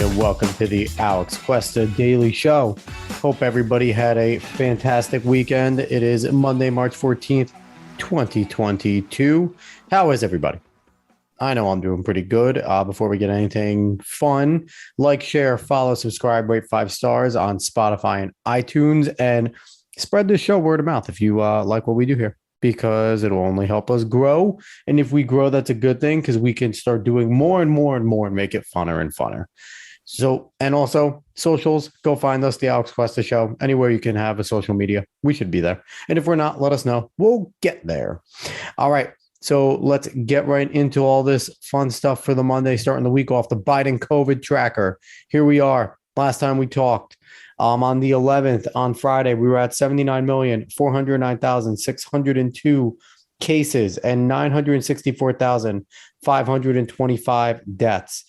and welcome to the Alex Cuesta Daily Show. Hope everybody had a fantastic weekend. It is Monday, March 14th, 2022. How is everybody? I know I'm doing pretty good. Before we get anything fun, like, share, follow, subscribe, rate 5 stars on Spotify and iTunes, and spread the show word of mouth if you like what we do here, because it'll only help us grow. And if we grow, that's a good thing because we can start doing more and more and more and make it funner and funner. So, and also socials, go find us, the Alex Cuesta Show. Anywhere you can have a social media, we should be there. And if we're not, let us know. We'll get there. All right. So let's get right into all this fun stuff for the Monday, starting the week off. The Biden COVID tracker. Here we are. Last time we talked on the 11th, on Friday, we were at 79,409,602 cases and 964,525 deaths.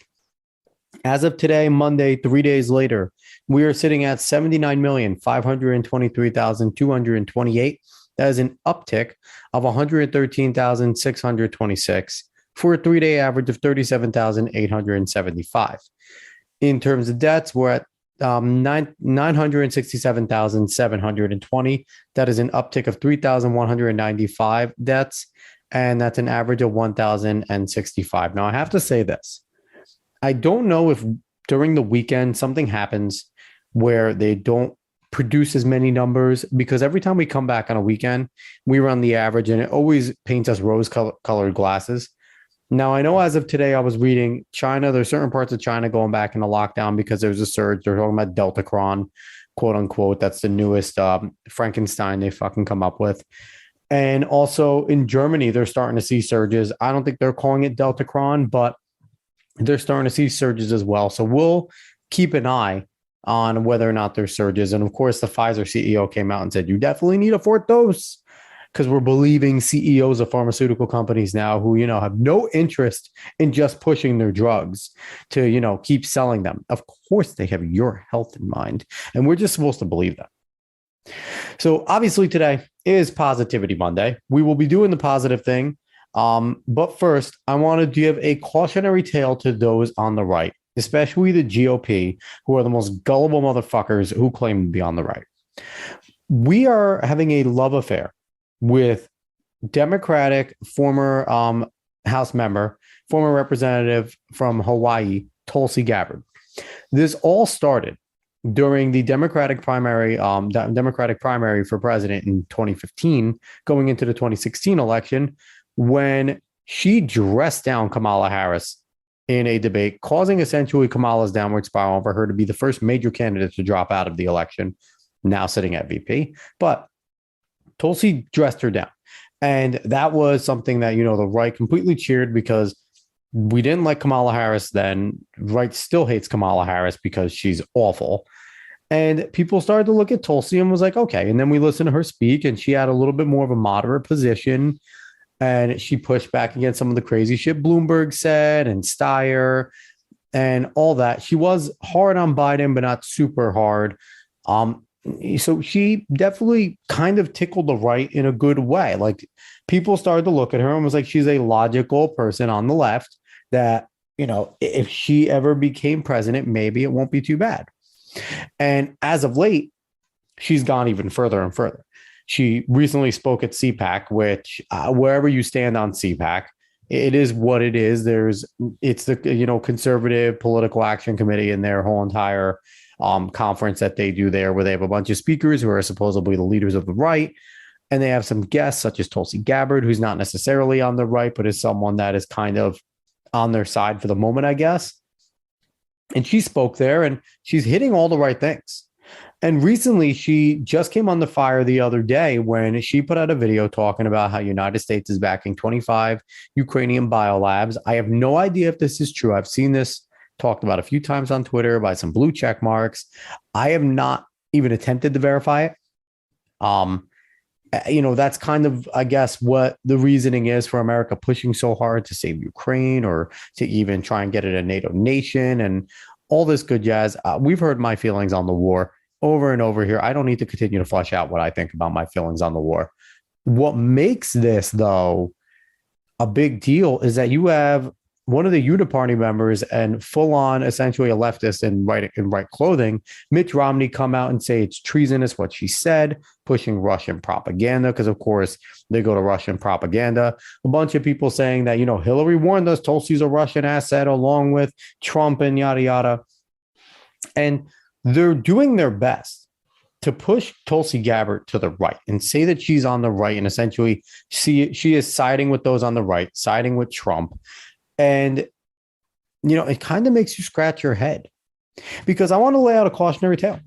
As of today, Monday, 3 days later, we are sitting at 79,523,228. That is an uptick of 113,626 for a 3-day average of 37,875. In terms of deaths, we're at 967,720. That is an uptick of 3,195 deaths, and that's an average of 1,065. Now, I have to say this. I don't know if during the weekend something happens where they don't produce as many numbers, because every time we come back on a weekend, we run the average and it always paints us rose-colored glasses. Now, I know as of today, I was reading China. There's certain parts of China going back into lockdown because there's a surge. They're talking about Deltacron, quote unquote. That's the newest Frankenstein they fucking come up with. And also in Germany, they're starting to see surges. I don't think they're calling it Deltacron, but they're starting to see surges as well. So we'll keep an eye on whether or not there's surges. And of course, the Pfizer CEO came out and said, you definitely need a fourth dose, because we're believing CEOs of pharmaceutical companies now who, have no interest in just pushing their drugs to, keep selling them. Of course, they have your health in mind, and we're just supposed to believe that. So obviously today is Positivity Monday. We will be doing the positive thing. But first, I want to give a cautionary tale to those on the right, especially the GOP, who are the most gullible motherfuckers who claim to be on the right. We are having a love affair with Democratic former House member, former representative from Hawaii, Tulsi Gabbard. This all started during the Democratic primary for president in 2015, going into the 2016 election, when she dressed down Kamala Harris in a debate, causing essentially Kamala's downward spiral for her to be the first major candidate to drop out of the election, now sitting at VP. But Tulsi dressed her down. And that was something that, the right completely cheered, because we didn't like Kamala Harris then. Right still hates Kamala Harris because she's awful. And people started to look at Tulsi and was like, okay. And then we listened to her speak, and she had a little bit more of a moderate position. And she pushed back against some of the crazy shit Bloomberg said and Steyer and all that. She was hard on Biden, but not super hard. So she definitely kind of tickled the right in a good way. Like, people started to look at her and was like, she's a logical person on the left that, if she ever became president, maybe it won't be too bad. And as of late, she's gone even further and further. She recently spoke at CPAC, which wherever you stand on CPAC, it is what it is. It's the Conservative Political Action Committee and their whole entire conference that they do there, where they have a bunch of speakers who are supposedly the leaders of the right, and they have some guests such as Tulsi Gabbard, who's not necessarily on the right, but is someone that is kind of on their side for the moment, I guess. And she spoke there, and she's hitting all the right things. And recently, she just came on the fire the other day when she put out a video talking about how United States is backing 25 Ukrainian biolabs. I have no idea if this is true. I've seen this talked about a few times on Twitter by some blue check marks. I have not even attempted to verify it. That's kind of, I guess, what the reasoning is for America pushing so hard to save Ukraine, or to even try and get it a NATO nation and all this good jazz. We've heard my feelings on the war over and over here. I don't need to continue to flesh out what I think about my feelings on the war. What makes this, though, a big deal is that you have one of the Uniparty members and full on essentially a leftist in right clothing, Mitch Romney, come out and say it's treasonous what she said, pushing Russian propaganda, because of course they go to Russian propaganda. A bunch of people saying that, Hillary warned us, Tulsi's a Russian asset, along with Trump and yada, yada. And they're doing their best to push Tulsi Gabbard to the right and say that she's on the right, and essentially she is siding with those on the right, siding with Trump. And, it kind of makes you scratch your head, because I want to lay out a cautionary tale.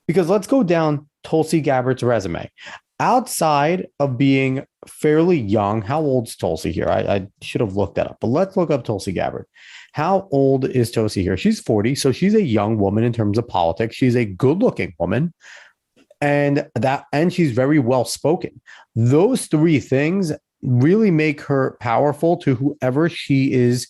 Because let's go down Tulsi Gabbard's resume. Outside of being fairly young, how old's Tulsi here? I should have looked that up, but let's look up Tulsi Gabbard. How old is Tulsi here? She's 40, so she's a young woman in terms of politics. She's a good-looking woman, and she's very well-spoken. Those three things really make her powerful to whoever she is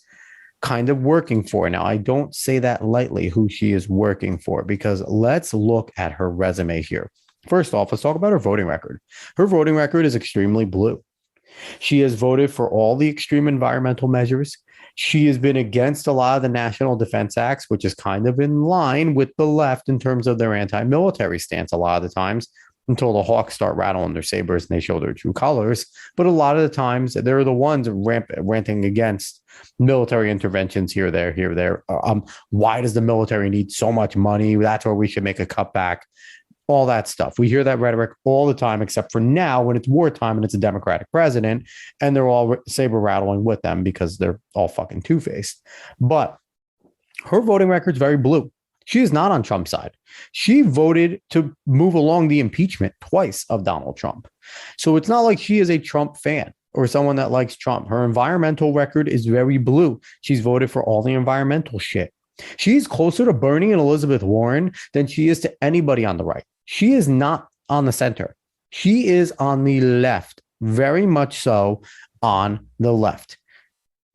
kind of working for. Now, I don't say that lightly, who she is working for, because let's look at her resume here. First off, let's talk about her voting record. Her voting record is extremely blue. She has voted for all the extreme environmental measures. She has been against a lot of the National Defense Acts, which is kind of in line with the left in terms of their anti-military stance a lot of the times, until the hawks start rattling their sabers and they show their true colors. But a lot of the times, they're the ones ranting against military interventions here, there. Why does the military need so much money? That's where we should make a cutback. All that stuff. We hear that rhetoric all the time, except for now when it's wartime and it's a Democratic president, and they're all saber rattling with them because they're all fucking two-faced. But her voting record's very blue. She is not on Trump's side. She voted to move along the impeachment twice of Donald Trump. So it's not like she is a Trump fan or someone that likes Trump. Her environmental record is very blue. She's voted for all the environmental shit. She's closer to Bernie and Elizabeth Warren than she is to anybody on the right. She is not on the center. She is on the left, very much so on the left.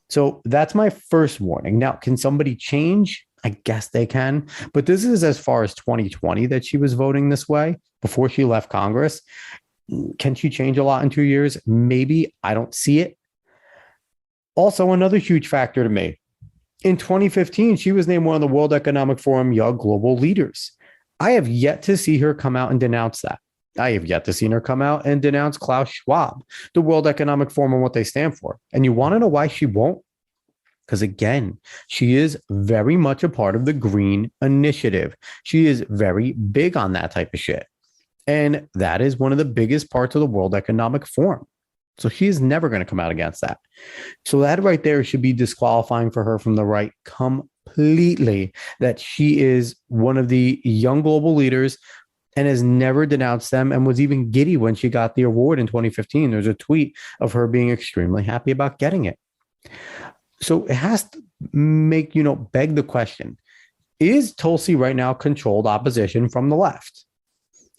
So that's my first warning. Now, can somebody change? I guess they can. But this is as far as 2020 that she was voting this way before she left Congress. Can she change a lot in 2 years? Maybe. I don't see it. Also, another huge factor to me. In 2015, she was named one of the World Economic Forum Young Global Leaders. I have yet to see her come out and denounce that. I have yet to see her come out and denounce Klaus Schwab, the World Economic Forum, and what they stand for. And you want to know why she won't? Because again, she is very much a part of the Green Initiative. She is very big on that type of shit. And that is one of the biggest parts of the World Economic Forum. So she is never going to come out against that. So that right there should be disqualifying for her from the right completely, that she is one of the young global leaders and has never denounced them, and was even giddy when she got the award in 2015. There's a tweet of her being extremely happy about getting it. So it has to make, beg the question, is Tulsi right now controlled opposition from the left?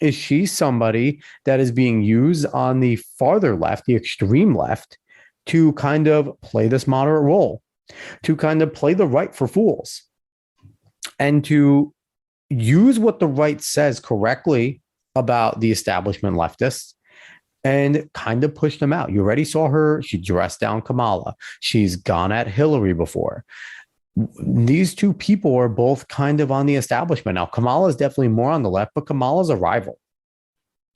Is she somebody that is being used on the farther left, the extreme left, to kind of play this moderate role, to kind of play the right for fools, and to use what the right says correctly about the establishment leftists and kind of push them out? You already saw her. She dressed down Kamala. She's gone at Hillary before. These two people are both kind of on the establishment. Now, Kamala is definitely more on the left, but Kamala's a rival.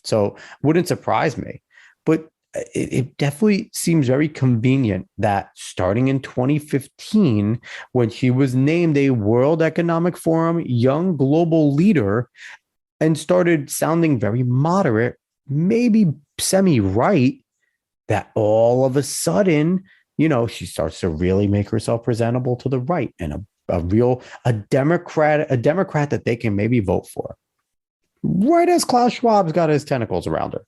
So wouldn't surprise me. But it definitely seems very convenient that starting in 2015, when she was named a World Economic Forum Young Global Leader and started sounding very moderate, maybe semi-right, that all of a sudden, she starts to really make herself presentable to the right, and a Democrat that they can maybe vote for. Right as Klaus Schwab's got his tentacles around her.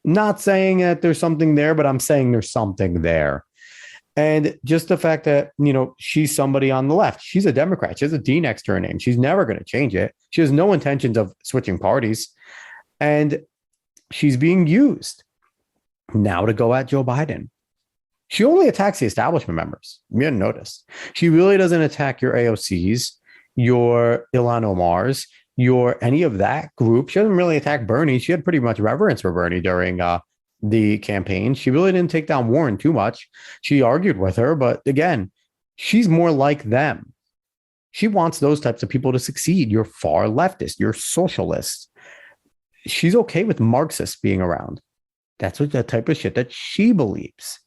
Not saying that there's something there, but I'm saying there's something there. And just the fact that, she's somebody on the left. She's a Democrat. She has a D next to her name. She's never going to change it. She has no intentions of switching parties. And she's being used now to go at Joe Biden. She only attacks the establishment members. You didn't notice. She really doesn't attack your AOCs, your Ilhan Omars, your any of that group. She doesn't really attack Bernie. She had pretty much reverence for Bernie during the campaign. She really didn't take down Warren too much. She argued with her, but again, she's more like them. She wants those types of people to succeed. You're far leftist, you're socialist. She's okay with Marxists being around. That's what the type of shit that she believes.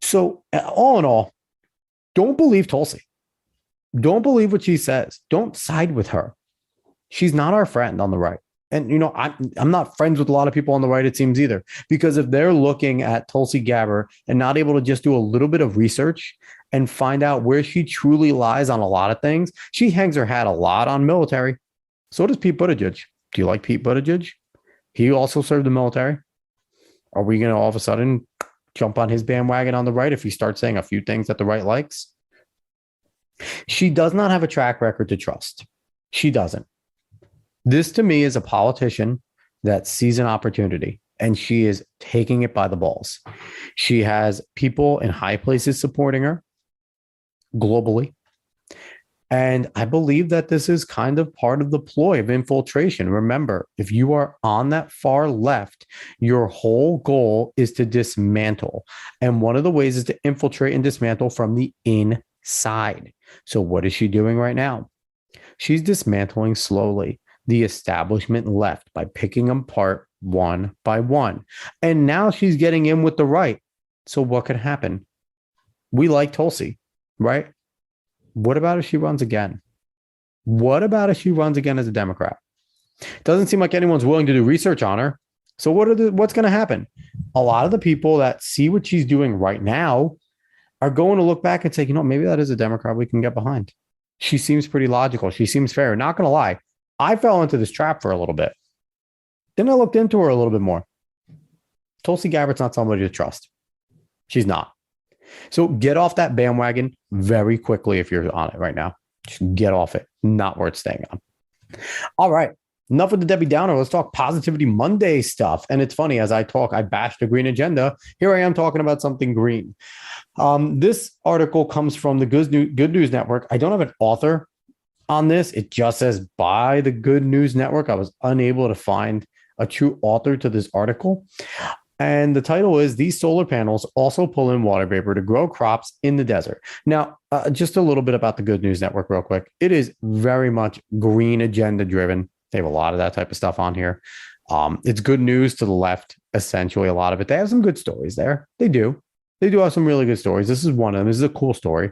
So, all in all, don't believe Tulsi. Don't believe what she says. Don't side with her. She's not our friend on the right. And, I'm not friends with a lot of people on the right, it seems, either, because if they're looking at Tulsi Gabbard and not able to just do a little bit of research and find out where she truly lies on a lot of things, she hangs her hat a lot on military. So does Pete Buttigieg. Do you like Pete Buttigieg? He also served the military. Are we going to all of a sudden jump on his bandwagon on the right if he starts saying a few things that the right likes? She does not have a track record to trust. She doesn't. This to me is a politician that sees an opportunity and she is taking it by the balls. She has people in high places supporting her globally. And I believe that this is kind of part of the ploy of infiltration. Remember, if you are on that far left, your whole goal is to dismantle. And one of the ways is to infiltrate and dismantle from the inside. So what is she doing right now? She's dismantling slowly the establishment left by picking them apart one by one. And now she's getting in with the right. So what could happen? We like Tulsi, right? What about if she runs again? What about if she runs again as a Democrat? Doesn't seem like anyone's willing to do research on her. So what's going to happen? A lot of the people that see what she's doing right now are going to look back and say, maybe that is a Democrat we can get behind. She seems pretty logical. She seems fair. Not going to lie. I fell into this trap for a little bit. Then I looked into her a little bit more. Tulsi Gabbard's not somebody to trust. She's not. So get off that bandwagon very quickly if you're on it right now. Just get off it. Not worth staying on. All right. Enough with the Debbie Downer. Let's talk Positivity Monday stuff. And it's funny, as I talk, I bash the green agenda. Here I am talking about something green. This article comes from the Good News Network. I don't have an author on this. It just says by the Good News Network. I was unable to find a true author to this article. And the title is These Solar Panels Also Pull in Water Vapor to Grow Crops in the Desert. Now, just a little bit about the Good News Network real quick. It is very much green agenda driven. They have a lot of that type of stuff on here. It's good news to the left, essentially, a lot of it. They have some good stories there. They do. They do have some really good stories. This is one of them. This is a cool story.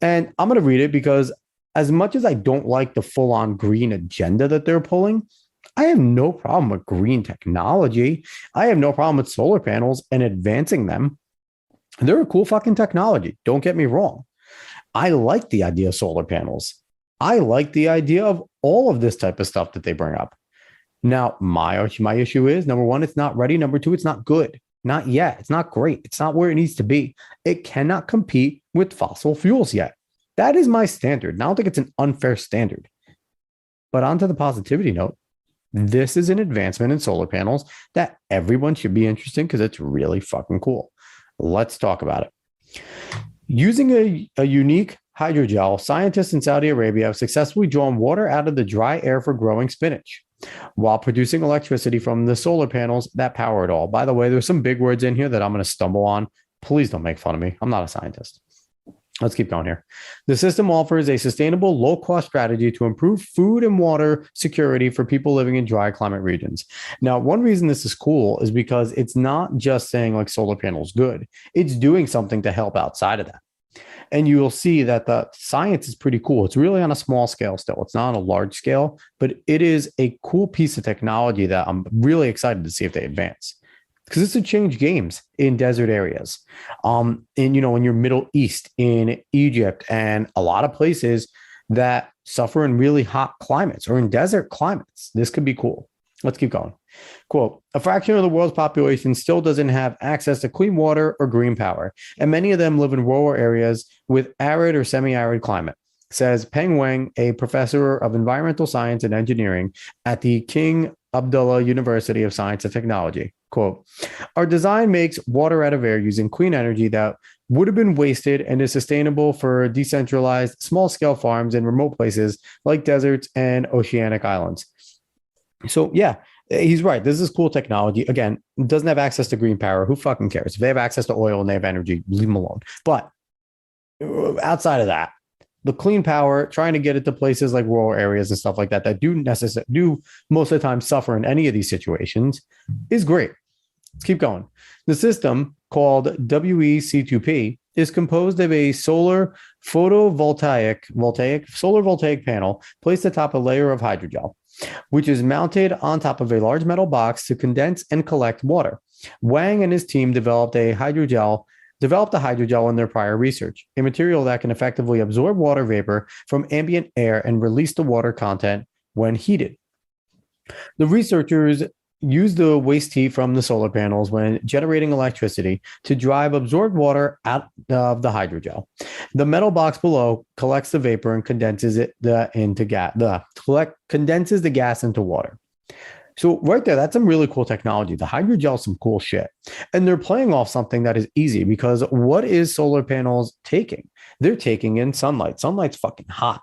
And I'm going to read it because as much as I don't like the full-on green agenda that they're pulling, I have no problem with green technology. I have no problem with solar panels and advancing them. They're a cool fucking technology. Don't get me wrong. I like the idea of solar panels. I like the idea of all of this type of stuff that they bring up. Now, my issue is, number one, it's not ready. Number two, it's not good. Not yet. It's not great. It's not where it needs to be. It cannot compete with fossil fuels yet. That is my standard. And I don't think it's an unfair standard. But onto the positivity note, this is an advancement in solar panels that everyone should be interested in because it's really fucking cool. Let's talk about it. Using a unique hydrogel, scientists in Saudi Arabia have successfully drawn water out of the dry air for growing spinach while producing electricity from the solar panels that power it all. By the way, there's some big words in here that I'm going to stumble on. Please don't make fun of me. I'm not a scientist. Let's keep going here. The system offers a sustainable, low-cost strategy to improve food and water security for people living in dry climate regions. Now, one reason this is cool is because it's not just saying like solar panels good. It's doing something to help outside of that. And you will see that the science is pretty cool. It's really on a small scale still. It's not on a large scale, but it is a cool piece of technology that I'm really excited to see if they advance. Because it's to change games in desert areas, in your Middle East, in Egypt, and a lot of places that suffer in really hot climates or in desert climates. This could be cool. Let's keep going. Quote, a fraction of the world's population still doesn't have access to clean water or green power, and many of them live in rural areas with arid or semi-arid climate, says Peng Wang, a professor of environmental science and engineering at the King Abdullah University of Science and Technology. Quote, our design makes water out of air using clean energy that would have been wasted and is sustainable for decentralized small-scale farms in remote places like deserts and oceanic islands. So, yeah, He's right. This is cool technology. Again, doesn't have access to green power. Who fucking cares? If they have access to oil and they have energy, leave them alone. But outside of that, the clean power, trying to get it to places like rural areas and stuff like that that do most of the time suffer in any of these situations is great. Let's keep going. The system called WEC2P is composed of a solar voltaic panel placed atop a layer of hydrogel, which is mounted on top of a large metal box to condense and collect water. Wang and his team developed a hydrogel in their prior research, a material that can effectively absorb water vapor from ambient air and release the water content when heated. The researchers used the waste heat from the solar panels when generating electricity to drive absorbed water out of the hydrogel. The metal box below collects the vapor and condenses condenses the gas into water. So right there, that's some really cool technology. The hydrogel is some cool shit. And they're playing off something that is easy because what is solar panels taking? They're taking in sunlight. Sunlight's fucking hot.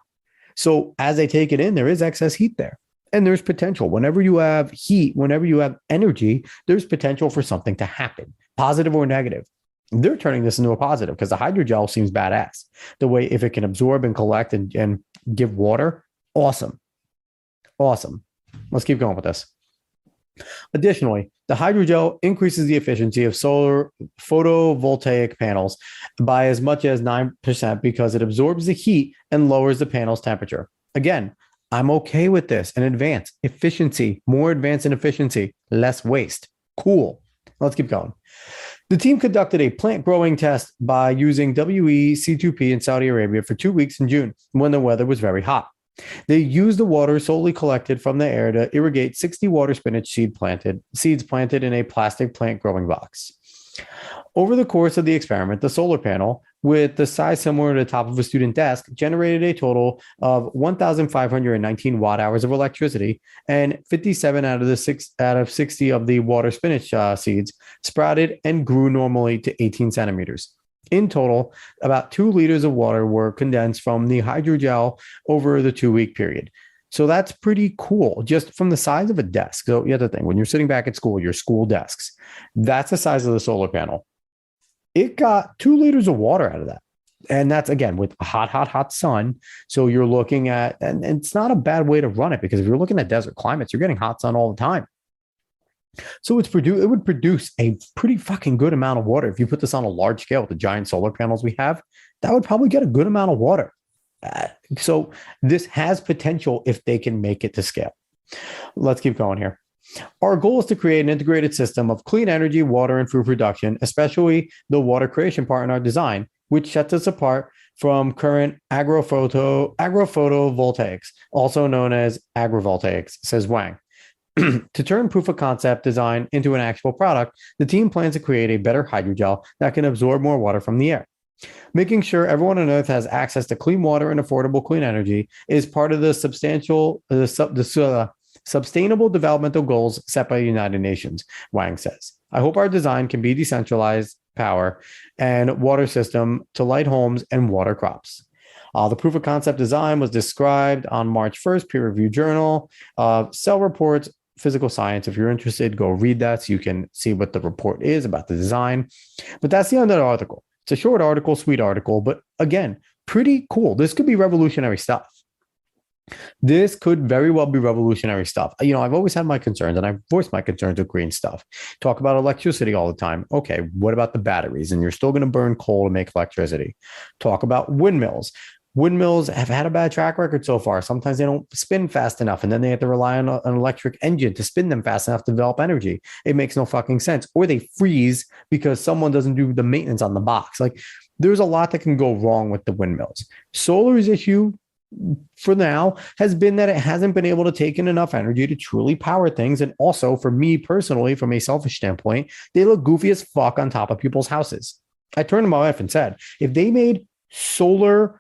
So as they take it in, there is excess heat there. And there's potential. Whenever you have heat, whenever you have energy, there's potential for something to happen, positive or negative. They're turning this into a positive because the hydrogel seems badass. The way if it can absorb and collect and give water, awesome. Awesome. Let's keep going with this. Additionally, the hydrogel increases the efficiency of solar photovoltaic panels by as much as 9% because it absorbs the heat and lowers the panel's temperature. Again, I'm okay with this. An advanced efficiency, more advanced in efficiency, less waste. Cool. Let's keep going. The team conducted a plant growing test by using WEC2P in Saudi Arabia for 2 weeks in June when the weather was very hot. They used the water solely collected from the air to irrigate 60 water spinach seeds planted in a plastic plant growing box. Over the course of the experiment, the solar panel, with the size similar to the top of a student desk, generated a total of 1,519 watt hours of electricity, and 57 out of 60 of the water spinach seeds sprouted and grew normally to 18 centimeters. In total, about 2 liters of water were condensed from the hydrogel over the 2-week period. So that's pretty cool, just from the size of a desk. So you have to think, when you're sitting back at school, your school desks, that's the size of the solar panel. It got 2 liters of water out of that. And that's, again, with hot sun. So you're looking at, and it's not a bad way to run it because if you're looking at desert climates, you're getting hot sun all the time. So it would produce a pretty fucking good amount of water. If you put this on a large scale with the giant solar panels we have, that would probably get a good amount of water. So this has potential if they can make it to scale. Let's keep going here. Our goal is to create an integrated system of clean energy, water, and food production, especially the water creation part in our design, which sets us apart from current agrophotovoltaics, also known as agrivoltaics, says Wang. To turn proof of concept design into an actual product, the team plans to create a better hydrogel that can absorb more water from the air. Making sure everyone on Earth has access to clean water and affordable clean energy is part of the sustainable developmental goals set by the United Nations, Wang says. I hope our design can be decentralized power and water system to light homes and water crops. The proof of concept design was described on March 1st, peer-reviewed journal, Cell Reports, Physical Science. If you're interested, go read that so you can see what the report is about the design. But that's the end of the article. It's a short article, sweet article, but again, pretty cool. This could be revolutionary stuff. This could very well be revolutionary stuff. You know, I've always had my concerns, and I've voiced my concerns with green stuff. Talk about electricity all the time. Okay, what about the batteries? And you're still going to burn coal to make electricity. Talk about windmills. Windmills have had a bad track record so far. Sometimes they don't spin fast enough, and then they have to rely on an electric engine to spin them fast enough to develop energy. It makes no fucking sense. Or they freeze because someone doesn't do the maintenance on the box. Like, there's a lot that can go wrong with the windmills. Solar's issue for now has been that it hasn't been able to take in enough energy to truly power things. And also, for me personally, from a selfish standpoint, they look goofy as fuck on top of people's houses. I turned to my wife and said, if they made solar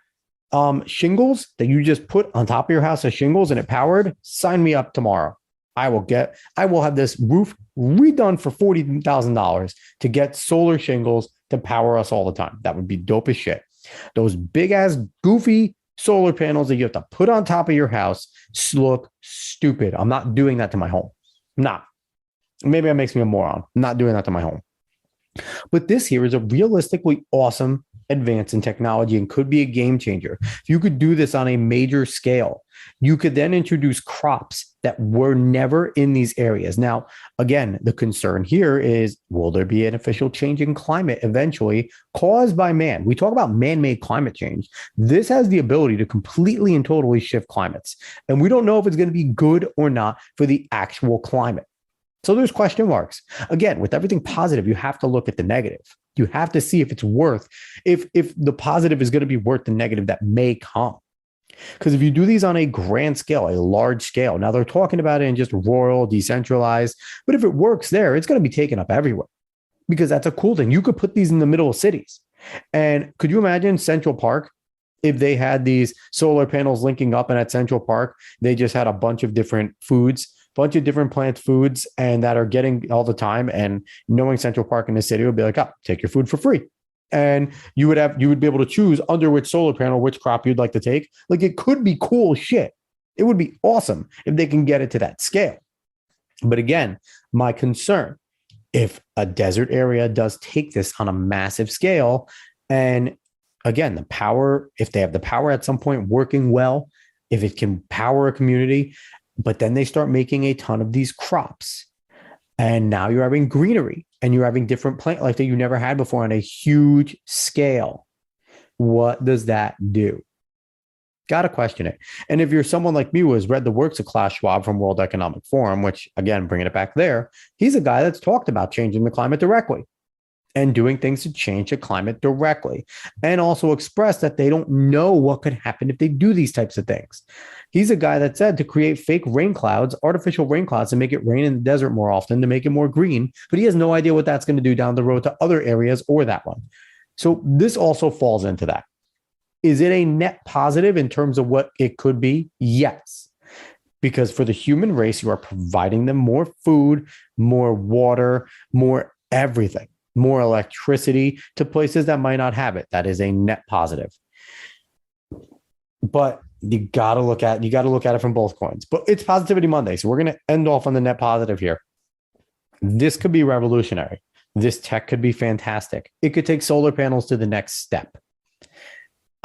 shingles that you just put on top of your house as shingles and it powered, sign me up tomorrow. I will have this roof redone for $40,000 to get solar shingles to power us all the time. That would be dope as shit. Those big ass goofy solar panels that you have to put on top of your house look stupid. I'm not doing that to my home. I'm not. Maybe that makes me a moron. I'm not doing that to my home. But this here is a realistically awesome advance in technology and could be a game changer. If you could do this on a major scale, you could then introduce crops that were never in these areas. Now, again, the concern here is, will there be an official change in climate eventually caused by man? We talk about man-made climate change. This has the ability to completely and totally shift climates. And we don't know if it's going to be good or not for the actual climate. So there's question marks. Again, with everything positive, you have to look at the negative. You have to see if it's worth, if the positive is going to be worth the negative that may come. Because if you do these on a grand scale, a large scale, now they're talking about it in just rural, decentralized, but if it works there, it's going to be taken up everywhere because that's a cool thing. You could put these in the middle of cities. And could you imagine Central Park if they had these solar panels linking up and at Central Park, they just had a bunch of different foods, bunch of different plant foods and that are getting all the time. And knowing Central Park in the city would be like, oh, take your food for free. And you would be able to choose under which solar panel, which crop you'd like to take. Like it could be cool shit. It would be awesome if they can get it to that scale. But again, my concern, if a desert area does take this on a massive scale, and again, the power, if they have the power at some point working well, if it can power a community, but then they start making a ton of these crops. And now you're having greenery and you're having different plant life that you never had before on a huge scale. What does that do? Got to question it. And if you're someone like me who has read the works of Klaus Schwab from World Economic Forum, which again, bringing it back there, he's a guy that's talked about changing the climate directly and doing things to change the climate directly, and also express that they don't know what could happen if they do these types of things. He's a guy that said to create fake rain clouds, artificial rain clouds, and make it rain in the desert more often to make it more green, but he has no idea what that's going to do down the road to other areas or that one. So this also falls into that. Is it a net positive in terms of what it could be? Yes. Because for the human race, you are providing them more food, more water, more everything, more electricity to places that might not have it. That is a net positive. But you got to look at it from both coins. But it's Positivity Monday, so we're going to end off on the net positive here. This could be revolutionary. This tech could be fantastic. It could take solar panels to the next step.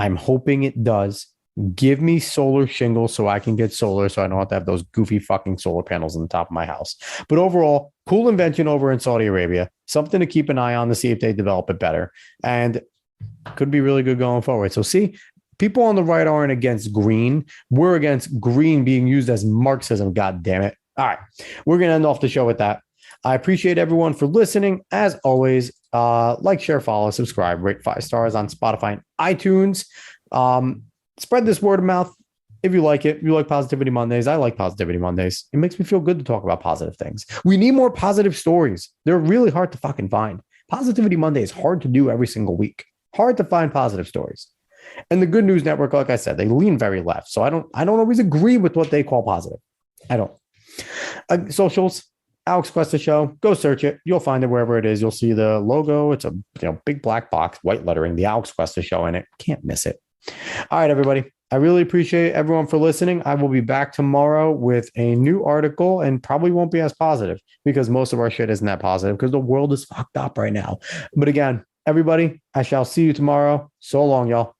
I'm hoping it does. Give me solar shingles so I can get solar so I don't have to have those goofy fucking solar panels on the top of my house. But overall, cool invention over in Saudi Arabia. Something to keep an eye on to see if they develop it better. And could be really good going forward. So see, people on the right aren't against green. We're against green being used as Marxism. God damn it. All right. We're going to end off the show with that. I appreciate everyone for listening. As always, like, share, follow, subscribe, rate 5 stars on Spotify and iTunes. Spread this word of mouth if you like it. If you like Positivity Mondays, I like Positivity Mondays. It makes me feel good to talk about positive things. We need more positive stories. They're really hard to fucking find. Positivity Monday is hard to do every single week. Hard to find positive stories. And the Good News Network, like I said, they lean very left. So I don't always agree with what they call positive. I don't. Socials, Alex Cuesta Show. Go search it. You'll find it wherever it is. You'll see the logo. It's a big black box, white lettering, the Alex Cuesta Show in it. Can't miss it. All right, everybody. I really appreciate everyone for listening. I will be back tomorrow with a new article and probably won't be as positive because most of our shit isn't that positive because the world is fucked up right now. But again, everybody, I shall see you tomorrow. So long, y'all.